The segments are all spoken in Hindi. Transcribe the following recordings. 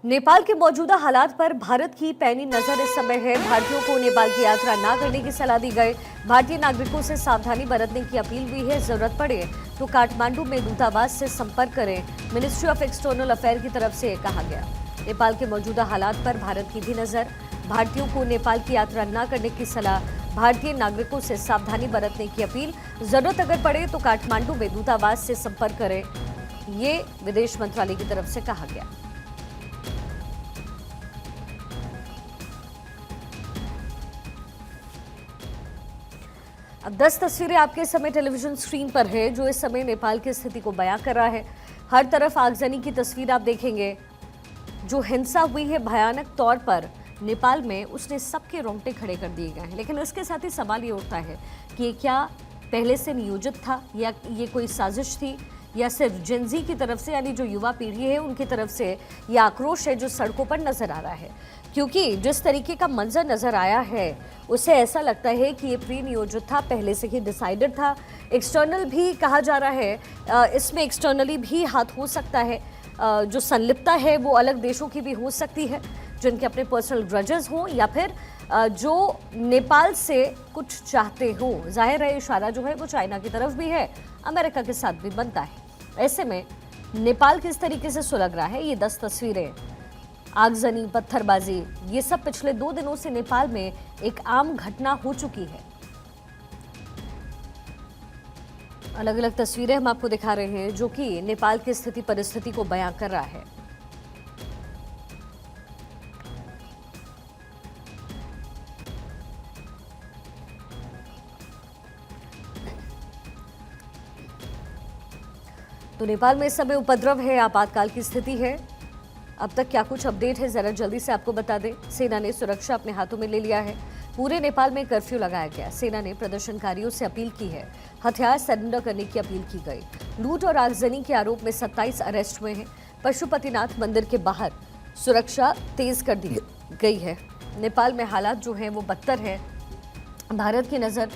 नेपाल के मौजूदा हालात पर भारत की पैनी नजर इस समय है। भारतीयों को नेपाल की यात्रा न करने की सलाह दी गई। भारतीय नागरिकों से सावधानी बरतने की अपील भी है। जरूरत पड़े तो काठमांडू में दूतावास से संपर्क करें, मिनिस्ट्री ऑफ एक्सटर्नल अफेयर की तरफ से कहा गया। नेपाल के मौजूदा हालात पर भारत की भी नजर। भारतीयों को नेपाल की यात्रा न करने की सलाह, भारतीय नागरिकों से सावधानी बरतने की अपील, जरूरत अगर पड़े तो काठमांडू में दूतावास से संपर्क करें, ये विदेश मंत्रालय की तरफ से कहा गया। अब 10 तस्वीरें आपके समय टेलीविजन स्क्रीन पर है जो इस समय नेपाल की स्थिति को बयां कर रहा है। हर तरफ आगजनी की तस्वीर आप देखेंगे। जो हिंसा हुई है भयानक तौर पर नेपाल में, उसने सबके रोंगटे खड़े कर दिए गए हैं। लेकिन इसके साथ ही सवाल ये उठता है कि ये क्या पहले से नियोजित था या ये कोई साजिश थी या सिर्फ जेनजी की तरफ से, यानी जो युवा पीढ़ी है उनकी तरफ से ये आक्रोश है जो सड़कों पर नजर आ रहा है। क्योंकि जिस तरीके का मंजर नजर आया है उससे ऐसा लगता है कि ये प्री नियोजित था, पहले से ही डिसाइडेड था। एक्सटर्नल भी कहा जा रहा है, इसमें एक्सटर्नली भी हाथ हो सकता है। जो संलिप्तता है वो अलग देशों की भी हो सकती है, जिनके अपने पर्सनल ग्रजेस हों या फिर जो नेपाल से कुछ चाहते हो। जाहिर है इशारा जो है वो चाइना की तरफ भी है, अमेरिका के साथ भी बनता है। ऐसे में नेपाल किस तरीके से सुलग रहा है, ये 10 तस्वीरें, आगजनी, पत्थरबाजी, ये सब पिछले 2 दिनों से नेपाल में एक आम घटना हो चुकी है। अलग अलग तस्वीरें हम आपको दिखा रहे हैं जो कि नेपाल की स्थिति परिस्थिति को बयां कर रहा है। तो नेपाल में इस समय उपद्रव है, आपातकाल की स्थिति है। अब तक क्या कुछ अपडेट है जरा जल्दी से आपको बता दें। सेना ने सुरक्षा अपने हाथों में ले लिया है। पूरे नेपाल में कर्फ्यू लगाया गया। सेना ने प्रदर्शनकारियों से अपील की है, हथियार सरेंडर करने की अपील की गई। लूट और आगजनी के आरोप में 27 अरेस्ट हुए हैं। पशुपतिनाथ मंदिर के बाहर सुरक्षा तेज कर दी गई है। नेपाल में हालात जो हैं वो बदतर है। भारत की नज़र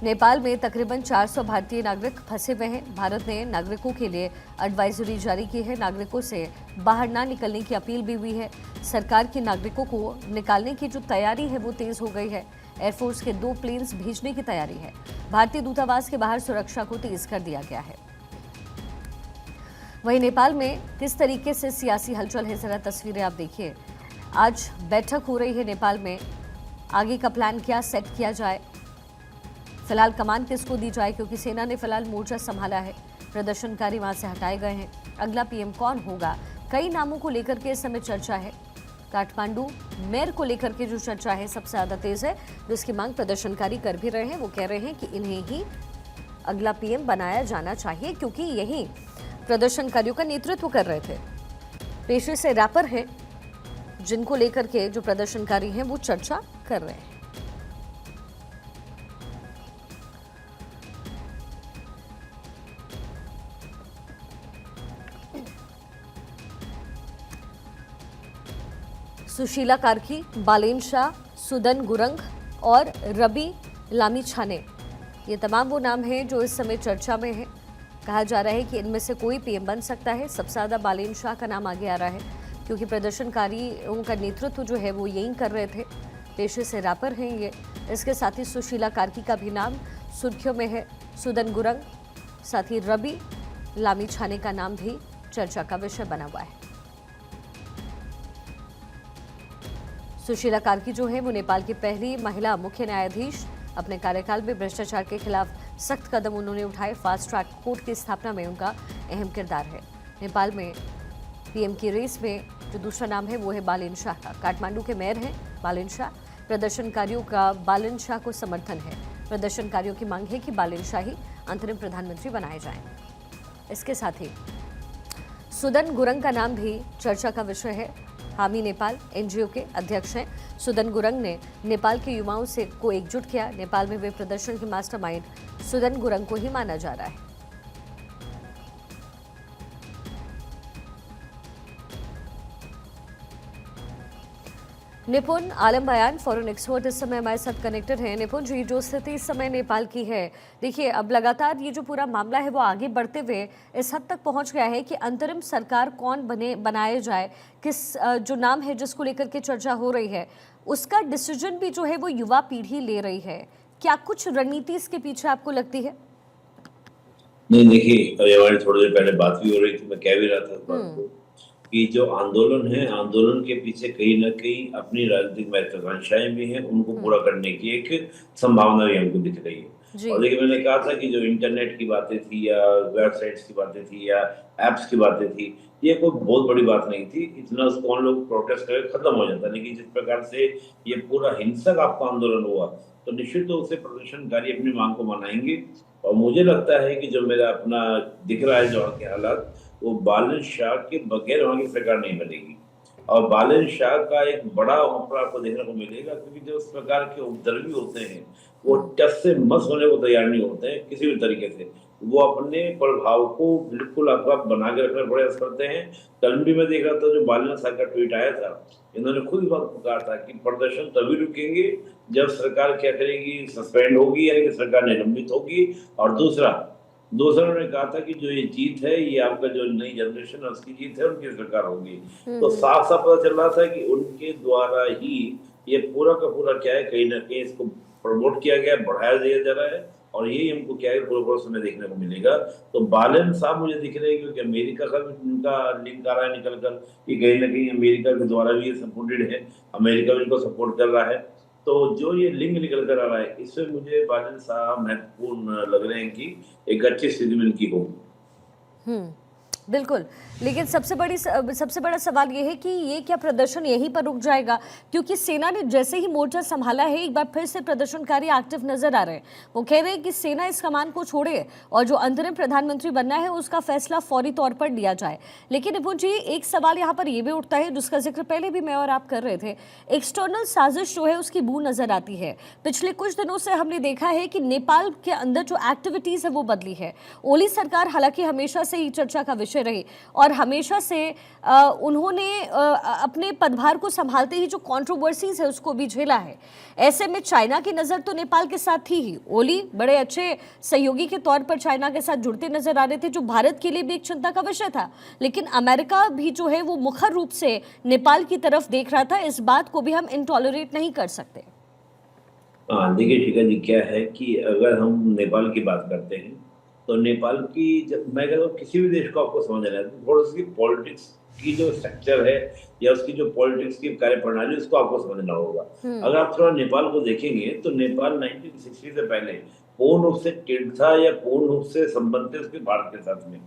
नेपाल में तकरीबन 400 भारतीय नागरिक फंसे हुए हैं। भारत ने नागरिकों के लिए एडवाइजरी जारी की है। नागरिकों से बाहर ना निकलने की अपील भी हुई है। सरकार की नागरिकों को निकालने की जो तैयारी है वो तेज हो गई है। एयरफोर्स के 2 प्लेन्स भेजने की तैयारी है। भारतीय दूतावास के बाहर सुरक्षा को तेज कर दिया गया है। वहीं नेपाल में किस तरीके से सियासी हलचल है, जरा तस्वीरें आप देखिए। आज बैठक हो रही है नेपाल में। आगे का प्लान क्या सेट किया जाए, फिलहाल कमान किसको दी जाए, क्योंकि सेना ने फिलहाल मोर्चा संभाला है। प्रदर्शनकारी वहां से हटाए गए हैं। अगला पीएम कौन होगा, कई नामों को लेकर के इस समय चर्चा है। काठमांडू मेयर को लेकर के जो चर्चा है सबसे ज्यादा तेज है, जिसकी मांग प्रदर्शनकारी कर भी रहे हैं। वो कह रहे हैं कि इन्हें ही अगला पीएम बनाया जाना चाहिए, क्योंकि यही प्रदर्शनकारियों का नेतृत्व कर रहे थे। पेशे से रैपर हैं जिनको लेकर के जो प्रदर्शनकारी हैं वो चर्चा कर रहे हैं। सुशीला कार्की, बालेन शाह, सुदन गुरंग और रवि लामिछाने, ये तमाम वो नाम हैं जो इस समय चर्चा में हैं। कहा जा रहा है कि इनमें से कोई पीएम बन सकता है। सबसे ज़्यादा बालेन शाह का नाम आगे आ रहा है, क्योंकि प्रदर्शनकारियों का नेतृत्व जो है वो यही कर रहे थे। पेशे से रैपर हैं ये। इसके साथ ही सुशीला कार्की का भी नाम सुर्खियों में है। सुदन गुरंग, साथ ही रवि लामिछाने का नाम भी चर्चा का विषय बना हुआ है। सुशीला कार्की जो है वो नेपाल की पहली महिला मुख्य न्यायाधीश। अपने कार्यकाल में भ्रष्टाचार के खिलाफ सख्त कदम उन्होंने उठाए। फास्ट ट्रैक कोर्ट की स्थापना में उनका अहम किरदार है। नेपाल में पीएम की रेस में जो दूसरा नाम है वो है बालेन शाह का। काठमांडू के मेयर हैं बालेन शाह। प्रदर्शनकारियों का बालेन शाह को समर्थन है। प्रदर्शनकारियों की मांग है कि बालेन शाह ही अंतरिम प्रधानमंत्री बनाए जाएं। इसके साथ ही सुदन गुरंग का नाम भी चर्चा का विषय है। हामी नेपाल एनजीओ के अध्यक्ष हैं। सुदन गुरंग ने नेपाल के युवाओं से को एकजुट किया। नेपाल में वे प्रदर्शन के मास्टरमाइंड सुदन गुरंग को ही माना जा रहा है। निपुण आलम बयान फॉरेन एक्सपर्ट इस समय हमारे साथ कनेक्टेड हैं। निपुण जी, जो स्थिति इस समय नेपाल की है, देखिए अब लगातार ये जो पूरा मामला है वो आगे बढ़ते हुए इस हद तक पहुंच गया है कि अंतरिम सरकार कौन बनाया जाए, किस जो नाम है जिसको लेकर के चर्चा हो रही है, उसका डिसीजन भी जो है वो युवा पीढ़ी ले रही है। क्या कुछ रणनीति इसके पीछे आपको लगती है? नहीं, देखिए, अभी हमारी थोड़ी देर पहले बात भी हो रही थी, मैं कह भी रहा था इस बात को कि जो आंदोलन है, आंदोलन के पीछे कहीं ना कहीं अपनी राजनीतिक महत्वाकांक्षाएं भी हैं, उनको पूरा करने की एक संभावना भी हमको दिख रही है। जी। और देखिए, मैंने कहा था कि जो इंटरनेट की बातें थी या वेबसाइट्स की बातें थी या एप्स की बातें थी, ये कोई बहुत बड़ी बात नहीं थी। इतना उसको हम लोग प्रोटेस्ट करके खत्म हो जाता, लेकिन जिस प्रकार से ये पूरा हिंसक आपका आंदोलन हुआ, तो निश्चित रूप से प्रदर्शनकारी अपनी मांग को मनाएंगे। और मुझे लगता है कि जो मेरा अपना दिख रहा है जो वहाँ के हालात, वो बालन शाह के बगैर वहाँ की सरकार नहीं बनेगी। और बालन शाह का एक बड़ा ऑपरा आपको देखने को मिलेगा, क्योंकि जो इस प्रकार के उपद्रवी होते हैं वो टस से मस होने को तैयार नहीं होते हैं किसी भी तरीके से। वो अपने प्रभाव को बिल्कुल अकबक बना के रखने का प्रयास करते हैं। कल भी मैं देख रहा था, जो बालन शाह का ट्वीट आया था, इन्होंने खुद इस बात को कहा था कि प्रदर्शन तभी रुकेंगे जब सरकार क्या करेगी, सस्पेंड होगी, यानी कि सरकार निलंबित होगी। और दूसरा उन्होंने कहा था कि जो ये जीत है, ये आपका जो नई जनरेशन है उसकी जीत है, उनकी सरकार होगी। तो साफ साफ पता चल रहा था कि उनके द्वारा ही ये पूरा का पूरा क्या है, कहीं ना कहीं इसको प्रमोट किया गया, बढ़ाया दिया जा रहा है। और यही हमको क्या है पूरा पूरा समय देखने को मिलेगा। तो बालन साहब मुझे दिख रहे हैं, क्योंकि अमेरिका का भी उनका लिंक आ रहा है निकल कर कि कहीं ना कहीं अमेरिका के द्वारा भी ये सपोर्टेड है, अमेरिका भी इनको सपोर्ट कर रहा है। तो जो ये लिंक निकल कर आ रहा है, इससे मुझे बादल साहब महत्वपूर्ण लग रहे हैं कि एक अच्छी स्थिति में इनकी होगी। बिल्कुल, लेकिन सबसे बड़ा सवाल ये है कि ये क्या प्रदर्शन यहीं पर रुक जाएगा? क्योंकि सेना ने जैसे ही मोर्चा संभाला है, एक बार फिर से प्रदर्शनकारी एक्टिव नजर आ रहे हैं। वो कह रहे हैं कि सेना इस कमान को छोड़े और जो अंतरिम प्रधानमंत्री बनना है उसका फैसला फौरी तौर पर लिया जाए। लेकिन निपुण जी, एक सवाल यहाँ पर यह भी उठता है, जिसका जिक्र पहले भी मैं और आप कर रहे थे। एक्सटर्नल साजिश जो है उसकी बू नजर आती है। पिछले कुछ दिनों से हमने देखा है कि नेपाल के अंदर जो एक्टिविटीज है वो बदली है। ओली सरकार हालांकि हमेशा से ही चर्चा का विषय रही और हमेशा से उन्होंने अपने पदभार को संभालते ही जो कंट्रोवर्सीज है उसको भी झेला है। ऐसे में चाइना की नजर तो नेपाल के साथ थी ही। ओली बड़े अच्छे सहयोगी के तौर पर चाइना के साथ जुड़ते नजर आ रहे थे, जो भारत के लिए भी एक चिंता का विषय था। लेकिन अमेरिका भी जो है वो मुखर रूप से नेपाल की तरफ देख रहा था। इस बात को भी हम इनटॉलरेट नहीं कर सकते। देखिए शिखा जी, क्या है कि अगर हम नेपाल की बात करते हैं, तो नेपाल की, जब मैं कहता हूँ किसी भी देश को आपको समझना है तो थोड़ा सी पॉलिटिक्स की जो स्ट्रक्चर है या उसकी जो पॉलिटिक्स की कार्यप्रणाली, उसको आपको समझना होगा। अगर आप थोड़ा नेपाल को देखेंगे तो नेपाल 1960 से पहले पूर्ण रूप से टिड था या पूर्ण रूप से संबंध थे उसके भारत के साथ में।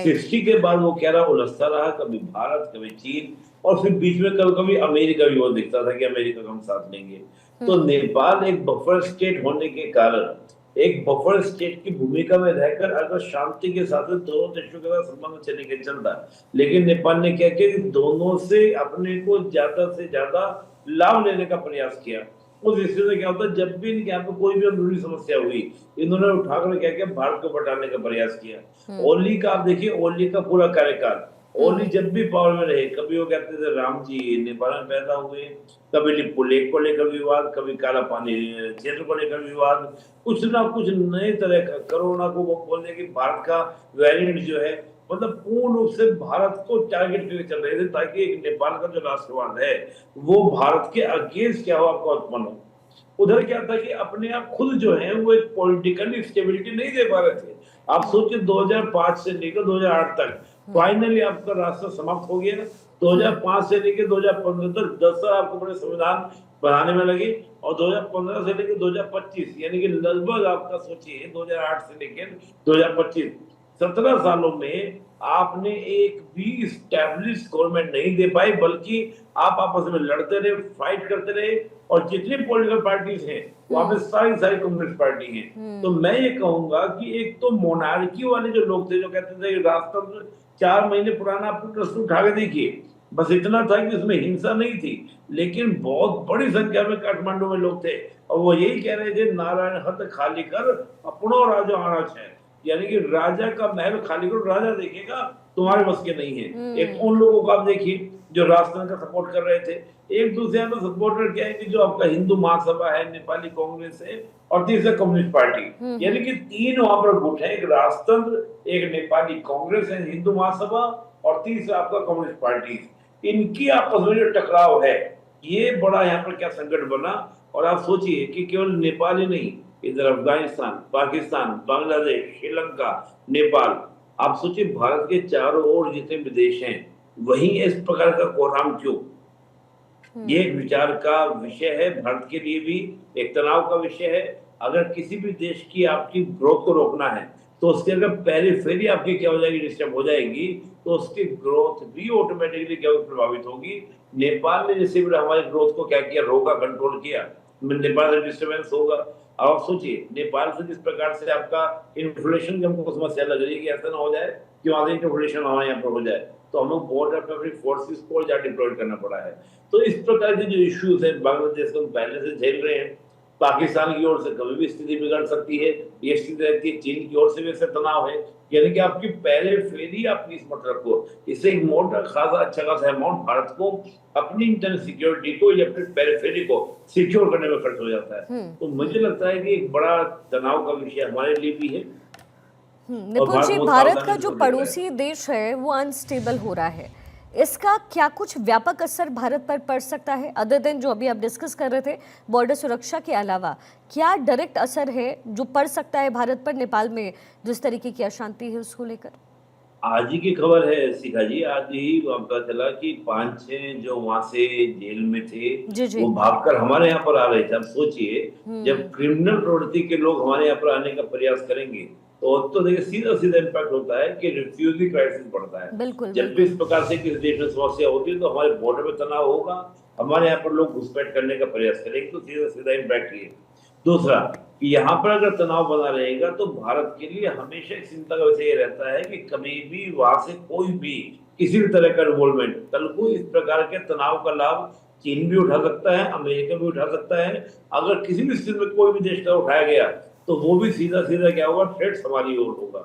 60 के बाद वो क्या रहा, उलझता रहा, कभी भारत कभी चीन, और फिर बीच में कभी कभी अमेरिका भी वो दिखता था कि अमेरिका का हम साथ लेंगे। तो नेपाल एक बफर स्टेट होने के कारण, एक बफर स्टेट की भूमिका में रहकर अगर शांति के साथ दोनों देशों के साथ संबंध चले के चलता, लेकिन नेपाल ने क्या किया कि दोनों से अपने को ज्यादा से ज्यादा लाभ लेने का प्रयास किया। उस स्थिति में क्या होता है, जब भी इनके यहाँ पे कोई भी अंदरूनी समस्या हुई, इन्होंने उठाकर क्या किया, भारत को बटाने का प्रयास किया। ओली का आप देखिए, ओली का पूरा कार्यकाल, ओली जब भी पावर में रहे, कभी वो कहते थे राम जी नेपाल में पैदा हुए, कभी लिप्पू लेक को लेकर विवाद, कभी काला पानी क्षेत्र को लेकर विवाद, कुछ ना कुछ नए तरह का। कोरोना को वो बोलते कि भारत का वेरिएंट जो है, मतलब पूर्ण रूप से भारत को टारगेट करके चल रहे थे, ताकि एक नेपाल का जो राष्ट्रवाद है वो भारत के अगेंस्ट क्या हो, आपको उत्पन्न हो। उधर क्या था कि अपने आप खुद जो है वो एक पॉलिटिकल स्टेबिलिटी नहीं दे पा रहे थे। आप सोचिए 2005 से लेकर 2008 तक फाइनली आपका रास्ता समाप्त हो गया। 2005 से लेकर 2015 तक 10 साल आपको बड़े संविधान बनाने में लगे, और 2015 से लेकर 2025, यानी कि लगभग आपका सोचिए 2008 से लेकर 2025, 17 सालों में आपने एक भी स्टैब्लिश गवर्नमेंट नहीं दे पाई, बल्कि आप आपस में लड़ते रहे, फाइट करते रहे। और जितनी पॉलिटिकल पार्टीज हैं वहां पे सारी कम्युनिस्ट पार्टी हैं। तो मैं ये कहूंगा कि एक तो मोनार्की वाले जो लोग थे, जो कहते थे राष्ट्रतंत्र 4 महीने पुराना, आप प्रश्न उठा के देखिए, बस इतना था कि उसमें हिंसा नहीं थी, लेकिन बहुत बड़ी संख्या में काठमांडू में लोग थे, और वो यही कह रहे थे नारायण हत खाली कर अपनो राजा आना है, यानी कि राजा का महल खाली करो, राजा देखेगा, तुम्हारे बस के नहीं है। एक उन लोगों को आप देखिए, जो राष्ट्र का सपोर्ट कर रहे थे। एक दूसरे में सपोर्टर क्या है कि जो आपका हिंदू महासभा है, नेपाली कांग्रेस है और तीसरा कम्युनिस्ट पार्टी, यानी कि तीन वहां पर गुट है, एक राष्ट्रतंत्र, एक नेपाली कांग्रेस है, हिंदू महासभा और तीसरा आपका कम्युनिस्ट पार्टी। इनकी आपस में जो टकराव है, ये बड़ा यहाँ पर क्या संकट बना। और आप सोचिए कि केवल नेपाल ही नहीं, इधर अफगानिस्तान, पाकिस्तान, बांग्लादेश, श्रीलंका, नेपाल, आप सोचिए भारत के चारों ओर जितने भी देश हैं, वहीं इस प्रकार का कोहराम क्यों? ये एक विचार का विषय है, भारत के लिए भी एक तनाव का विषय है। अगर किसी भी देश की आपकी ग्रोथ को रोकना है तो उसके अगर पहले फेरी आपकी क्या हो जाएगी, डिस्टर्ब हो जाएगी, तो उसकी ग्रोथ भी ऑटोमेटिकली क्या प्रभावित होगी। नेपाल ने जैसे भी हमारी ग्रोथ को क्या किया, रोका, कंट्रोल किया, नेपाल में डिस्टर्बेंस होगा। अब आप सोचिए नेपाल से जिस प्रकार से आपका इन्फ्लेशन की हमको समस्या लग रही है कि ऐसा ना हो जाए कि वहां इन्फ्लेशन हमारे यहाँ पर हो जाए, तो हमें बॉर्डर पर अपनी फोर्सेस को ज्यादा डिप्लॉय करना पड़ा है। तो इस प्रकार के जो इश्यूज हैं बांग्लादेश को हम पहले से झेल रहे हैं। पाकिस्तान की ओर से कभी भी स्थिति बिगड़ सकती है, ये स्थिति रहती है। चीन की ओर से भी ऐसा तनाव है, यानी कि आपकी पहले फेरी आपकी स्मत रखो। इससे एक मोटा खासा अच्छा खासा अमाउंट भारत को अपनी इंटरनल सिक्योरिटी को या फिर पहले फेरी को सिक्योर करने में खर्च हो जाता है। तो मुझे लगता है कि एक बड़ा तनाव का विषय हमारे लिए भी है। निपुण जी, भारत का जो पड़ोसी देश है वो अनस्टेबल हो रहा है, इसका क्या कुछ व्यापक असर भारत पर पड़ सकता है? अदर देन जो अभी आप डिस्कस कर रहे थे बॉर्डर सुरक्षा के अलावा, क्या डायरेक्ट असर है जो पड़ सकता है भारत पर, नेपाल में जिस तरीके की अशांति है उसको लेकर? आज ही की खबर है शिखा जी, आज ही पता चला कि 5-6 जो वहां से जेल में थे जी। वो भागकर हमारे यहाँ पर आ रहे थे। अब सोचिए जब क्रिमिनल प्रवृत्ति के लोग हमारे यहाँ पर आने का प्रयास करेंगे तो देखिए सीधा सीधा इम्पैक्ट होता है कि रिफ्यूजी क्राइसिस बढ़ता है। बिल्कुल, जब भी इस प्रकार से किसी देश में समस्या होती है तो हमारे बॉर्डर में तनाव होगा, हमारे यहाँ पर लोग घुसपैठ करने का प्रयास करेंगे, तो सीधा सीधा इम्पैक्ट ये। दूसरा, यहाँ पर अगर तनाव बना रहेगा तो भारत के लिए हमेशा एक चिंता का विषय ये रहता है कि कभी भी वहां से कोई भी किसी भी तरह का इन्वॉल्वमेंट, कल को इस प्रकार के तनाव का लाभ चीन भी उठा सकता है, अमेरिका भी उठा सकता है। अगर किसी भी स्थिति में कोई भी देश का उठाया गया तो वो भी सीधा सीधा क्या होगा, थ्रेट हमारी ओर होगा।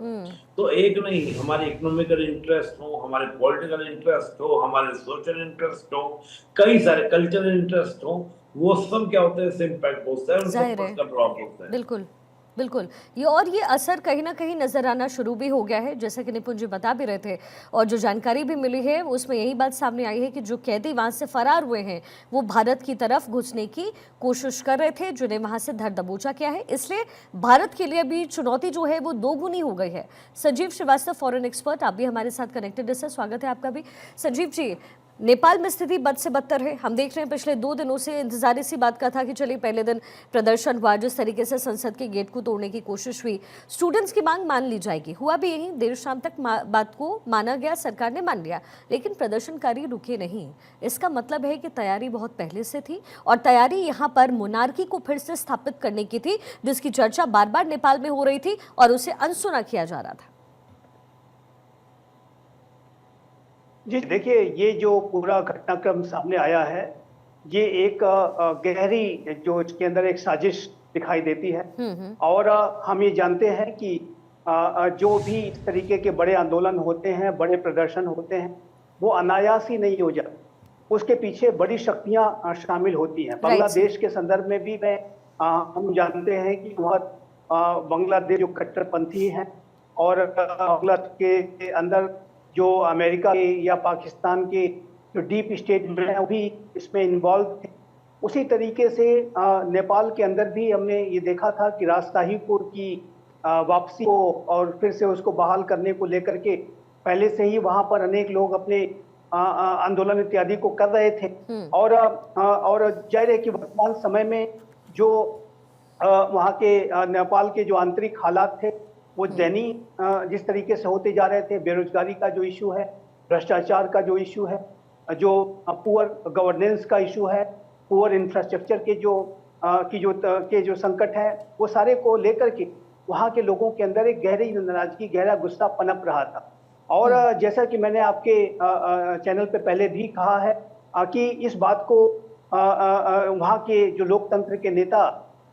तो एक नहीं, हमारे इकोनॉमिकल इंटरेस्ट हो, हमारे पॉलिटिकल इंटरेस्ट हो, हमारे सोशल इंटरेस्ट हो, कई सारे कल्चरल इंटरेस्ट हो, वो सब क्या होता है, इससे इम्पैक्ट होता है, उनका प्रभाव होता है। बिल्कुल बिल्कुल, ये असर कहीं ना कहीं नजर आना शुरू भी हो गया है, जैसा कि निपुण जी बता भी रहे थे। और जो जानकारी भी मिली है उसमें यही बात सामने आई है कि जो कैदी वहां से फरार हुए हैं वो भारत की तरफ घुसने की कोशिश कर रहे थे, जिन्हें वहां से धर दबोचा किया है। इसलिए भारत के लिए भी चुनौती जो है वो दोगुनी हो गई है। संजीव श्रीवास्तव, फॉरेन एक्सपर्ट, आप भी हमारे साथ कनेक्टेड है सर, स्वागत है आपका भी। संजीव जी, नेपाल में स्थिति बद से बदतर है, हम देख रहे हैं पिछले 2 दिनों से। इंतजार इसी बात का था कि चलिए पहले दिन प्रदर्शन हुआ, जिस तरीके से संसद के गेट को तोड़ने की कोशिश हुई, स्टूडेंट्स की मांग मान ली जाएगी, हुआ भी यही, देर शाम तक बात को माना गया, सरकार ने मान लिया, लेकिन प्रदर्शनकारी रुके नहीं। इसका मतलब है कि तैयारी बहुत पहले से थी और तैयारी यहाँ पर मोनार्की को फिर से स्थापित करने की थी, जिसकी चर्चा बार बार नेपाल में हो रही थी और उसे अनसुना किया जा रहा था। जी देखिए, ये जो पूरा घटनाक्रम सामने आया है, ये एक गहरी जो इसके अंदर एक साजिश दिखाई देती है। और हम ये जानते हैं कि जो भी इस तरीके के बड़े आंदोलन होते हैं, बड़े प्रदर्शन होते हैं, वो अनायास ही नहीं हो जाते, उसके पीछे बड़ी शक्तियां शामिल होती हैं। बांग्लादेश के संदर्भ में भी हम जानते हैं कि वह बांग्लादेश जो कट्टरपंथी हैं और बांग्लादेश के अंदर जो अमेरिका के या पाकिस्तान के जो डीप स्टेट में है वो भी इसमें इन्वॉल्व थे। उसी तरीके से नेपाल के अंदर भी हमने ये देखा था कि राजशाहीपुर की वापसी को और फिर से उसको बहाल करने को लेकर के पहले से ही वहां पर अनेक लोग अपने आंदोलन इत्यादि को कर रहे थे। और जाहिर है कि वर्तमान समय में जो वहाँ के नेपाल के जो आंतरिक हालात थे वो दयनीय जिस तरीके से होते जा रहे थे, बेरोजगारी का जो इशू है, भ्रष्टाचार का जो इशू है, जो पुअर गवर्नेंस का इशू है, पुअर इंफ्रास्ट्रक्चर के जो संकट है, वो सारे को लेकर के वहाँ के लोगों के अंदर एक गहरी नाराजगी, गहरा गुस्सा पनप रहा था। और जैसा कि मैंने आपके चैनल पे पहले भी कहा है कि इस बात को वहाँ के जो लोकतंत्र के नेता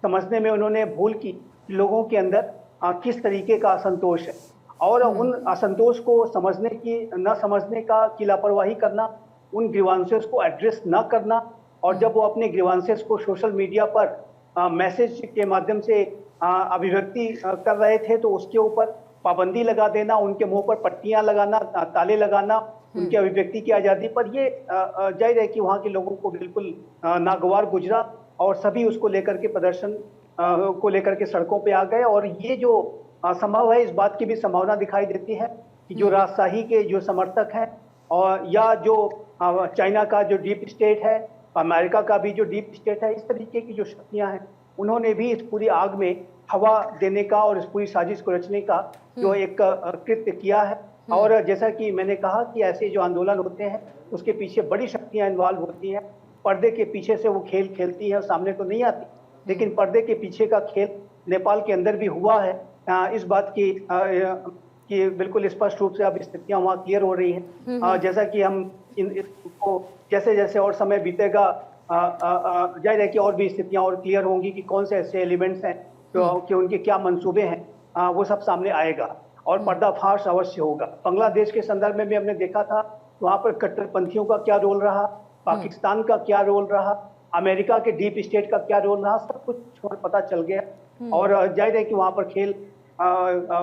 समझने में उन्होंने भूल की, लोगों के अंदर किस तरीके का असंतोष है, और उन असंतोष को समझने की न समझने की लापरवाही करना उन ग्रीवांसेस को एड्रेस ना करना, और जब वो अपने ग्रीवांसेस को सोशल मीडिया पर मैसेज के माध्यम से अभिव्यक्ति कर रहे थे तो उसके ऊपर पाबंदी लगा देना, उनके मुंह पर पट्टियां लगाना, ताले लगाना उनकी अभिव्यक्ति की आज़ादी पर, ये जाहिर है कि वहाँ के लोगों को बिल्कुल नागवार गुजरा और सभी उसको लेकर के प्रदर्शन को लेकर के सड़कों पे आ गए। और ये जो संभव है, इस बात की भी संभावना दिखाई देती है कि जो राजशाही के जो समर्थक हैं और या जो चाइना का जो डीप स्टेट है, अमेरिका का भी जो डीप स्टेट है, इस तरीके की जो शक्तियां हैं, उन्होंने भी इस पूरी आग में हवा देने का और इस पूरी साजिश को रचने का जो एक कृत्य किया है। और जैसा कि मैंने कहा कि ऐसे जो आंदोलन होते हैं उसके पीछे बड़ी शक्तियां इन्वॉल्व होती हैं, पर्दे के पीछे से वो खेल खेलती है, सामने तो नहीं आती, लेकिन पर्दे के पीछे का खेल नेपाल के अंदर भी हुआ है। इस बात की बिल्कुल स्पष्ट रूप से अब स्थितियां वहाँ क्लियर हो रही हैं। जैसा कि हम इसको जैसे जैसे और समय बीतेगा, जाहिर है कि और भी स्थितियां और क्लियर होंगी कि कौन से ऐसे एलिमेंट्स हैं कि उनके क्या मंसूबे हैं, वो सब सामने आएगा और पर्दाफाश अवश्य होगा। बांग्लादेश के संदर्भ में भी हमने देखा था, वहाँ पर कट्टरपंथियों का क्या रोल रहा, पाकिस्तान का क्या रोल रहा, अमेरिका के डीप स्टेट का क्या रोल रहा, सब कुछ पता चल गया। और जाहिर है कि वहाँ पर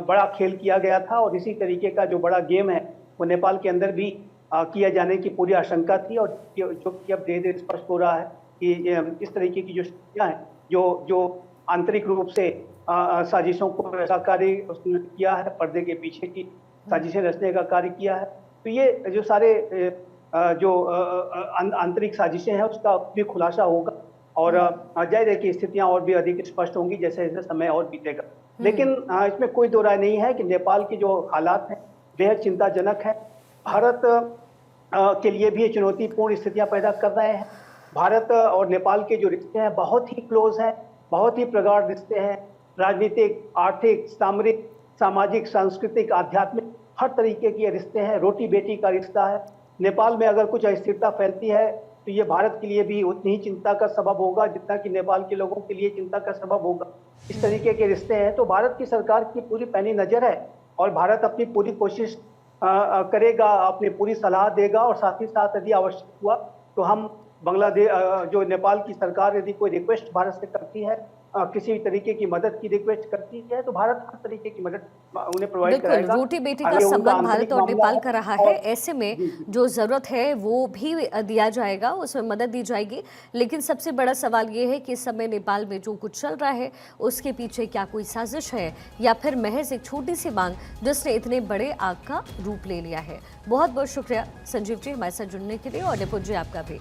बड़ा खेल किया गया था और इसी तरीके का जो बड़ा गेम है वो नेपाल के अंदर भी किया जाने की पूरी आशंका थी। और जो कि अब धीरे धीरे स्पष्ट हो रहा है कि इस तरीके की जो शक्तियां हैं जो आंतरिक रूप से साजिशों को ऐसा कार्य उसने किया है, पर्दे के पीछे की साजिशें रचने का कार्य किया है, तो ये जो सारे जो आंतरिक साजिशें हैं उसका भी खुलासा होगा और जाहिर है कि स्थितियां और भी अधिक स्पष्ट होंगी जैसे जैसे समय और बीतेगा। लेकिन इसमें कोई दो राय नहीं है कि नेपाल के जो हालात हैं बेहद चिंताजनक है। भारत के लिए भी ये चुनौतीपूर्ण स्थितियां पैदा कर रहे हैं। भारत और नेपाल के जो रिश्ते हैं बहुत ही क्लोज हैं, बहुत ही प्रगाढ़ रिश्ते हैं, राजनीतिक, आर्थिक, सामरिक, सामाजिक, सांस्कृतिक, आध्यात्मिक हर तरीके के रिश्ते हैं, रोटी बेटी का रिश्ता है। नेपाल में अगर कुछ अस्थिरता फैलती है तो ये भारत के लिए भी उतनी ही चिंता का सबब होगा जितना कि नेपाल के लोगों के लिए चिंता का सबब होगा। इस तरीके के रिश्ते हैं तो भारत की सरकार की पूरी पैनी नजर है और भारत अपनी पूरी कोशिश करेगा, अपनी पूरी सलाह देगा और साथ ही साथ यदि आवश्यक हुआ तो हम बांग्लादेश जो नेपाल की सरकार यदि कोई रिक्वेस्ट भारत से करती है, किसी भी तरीके की मदद की रिक्वेस्ट करती है तो भारत हर तरीके की मदद उन्हें प्रोवाइड करेगा। रोटी बेटी का संबंध भारत और नेपाल का रहा है, ऐसे में जो जरूरत है वो भी दिया जाएगा, उसमें मदद दी जाएगी। लेकिन सबसे बड़ा सवाल ये है कि इस समय नेपाल में जो कुछ चल रहा है उसके पीछे क्या कोई साजिश है या फिर महज एक छोटी सी मांग जिसने इतने बड़े आग का रूप ले लिया है। बहुत बहुत शुक्रिया संजीव जी हमारे साथ जुड़ने के लिए और निपुण जी आपका भी।